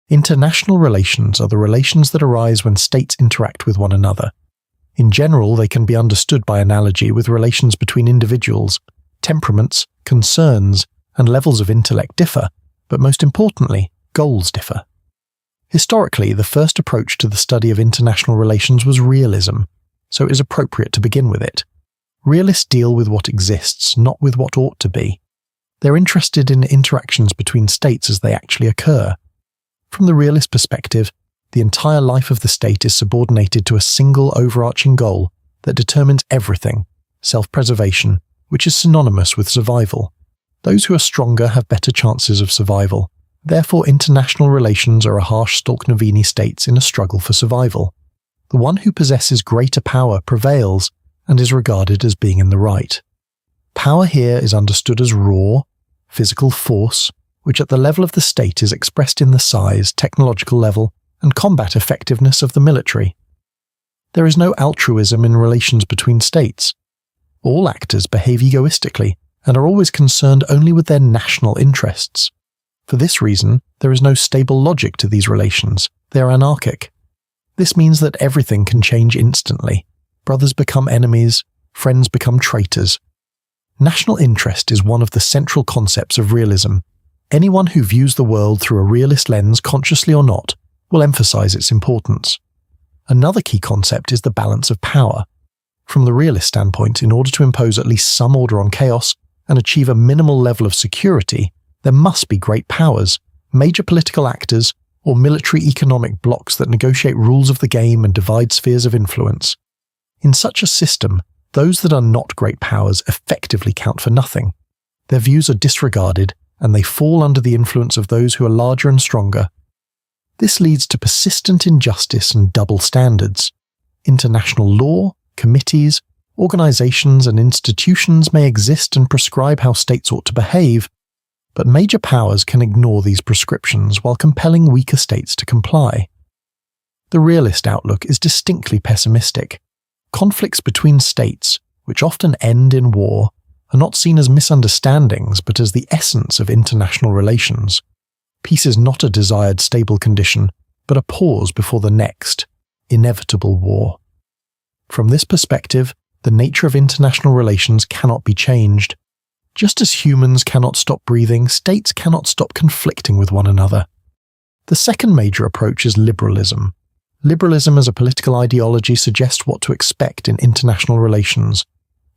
International relations are the relations that arise when states interact with one another. In general, they can be understood by analogy with relations between individuals. Temperaments, concerns, and levels of intellect differ, but most importantly, goals differ. Historically, the first approach to the study of international relations was realism, so it is appropriate to begin with it. Realists deal with what exists, not with what ought to be. They're interested in interactions between states as they actually occur. From the realist perspective, the entire life of the state is subordinated to a single overarching goal that determines everything, self-preservation, which is synonymous with survival. Those who are stronger have better chances of survival. Therefore, international relations are a harsh Stalknovini states in a struggle for survival. The one who possesses greater power prevails and is regarded as being in the right. Power here is understood as raw, physical force, which at the level of the state is expressed in the size, technological level, and combat effectiveness of the military. There is no altruism in relations between states. All actors behave egoistically and are always concerned only with their national interests. For this reason, there is no stable logic to these relations. They are anarchic. This means that everything can change instantly. Brothers become enemies, friends become traitors. National interest is one of the central concepts of realism. Anyone who views the world through a realist lens, consciously or not, will emphasize its importance. Another key concept is the balance of power. From the realist standpoint, in order to impose at least some order on chaos and achieve a minimal level of security, there must be great powers, major political actors, or military economic blocs that negotiate rules of the game and divide spheres of influence. In such a system, those that are not great powers effectively count for nothing. Their views are disregarded, and they fall under the influence of those who are larger and stronger. This leads to persistent injustice and double standards. International law, committees, organizations, and institutions may exist and prescribe how states ought to behave, but major powers can ignore these prescriptions while compelling weaker states to comply. The realist outlook is distinctly pessimistic. Conflicts between states, which often end in war, are not seen as misunderstandings but as the essence of international relations. Peace is not a desired stable condition, but a pause before the next, inevitable war. From this perspective, the nature of international relations cannot be changed. Just as humans cannot stop breathing, states cannot stop conflicting with one another. The second major approach is liberalism. Liberalism as a political ideology suggests what to expect in international relations.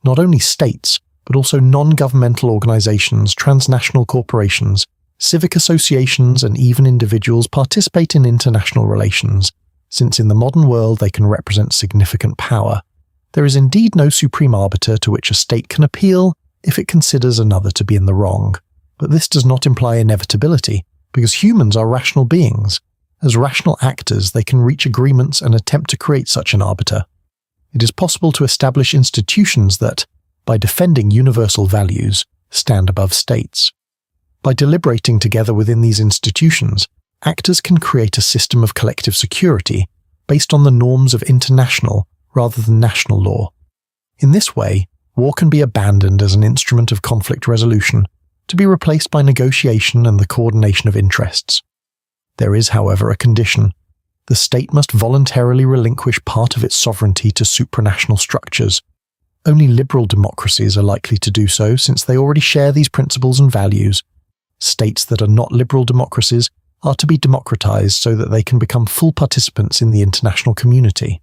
Not only states, but also non-governmental organizations, transnational corporations, civic associations, and even individuals participate in international relations, since in the modern world they can represent significant power. There is indeed no supreme arbiter to which a state can appeal if it considers another to be in the wrong. But this does not imply inevitability, because humans are rational beings. As rational actors, they can reach agreements and attempt to create such an arbiter. It is possible to establish institutions that, by defending universal values, stand above states. By deliberating together within these institutions, actors can create a system of collective security based on the norms of international rather than national law. In this way, war can be abandoned as an instrument of conflict resolution, to be replaced by negotiation and the coordination of interests. There is, however, a condition. The state must voluntarily relinquish part of its sovereignty to supranational structures. Only liberal democracies are likely to do so, since they already share these principles and values. States that are not liberal democracies are to be democratized so that they can become full participants in the international community.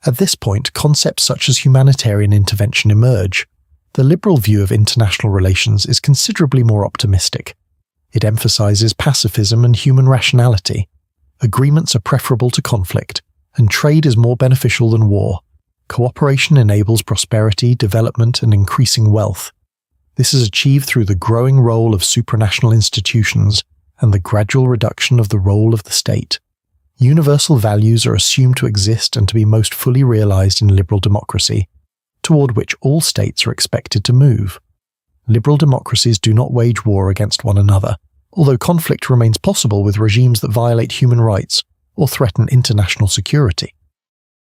At this point, concepts such as humanitarian intervention emerge. The liberal view of international relations is considerably more optimistic. It emphasizes pacifism and human rationality. Agreements are preferable to conflict, and trade is more beneficial than war. Cooperation enables prosperity, development, and increasing wealth. This is achieved through the growing role of supranational institutions and the gradual reduction of the role of the state. Universal values are assumed to exist and to be most fully realized in liberal democracy, toward which all states are expected to move. Liberal democracies do not wage war against one another, although conflict remains possible with regimes that violate human rights or threaten international security.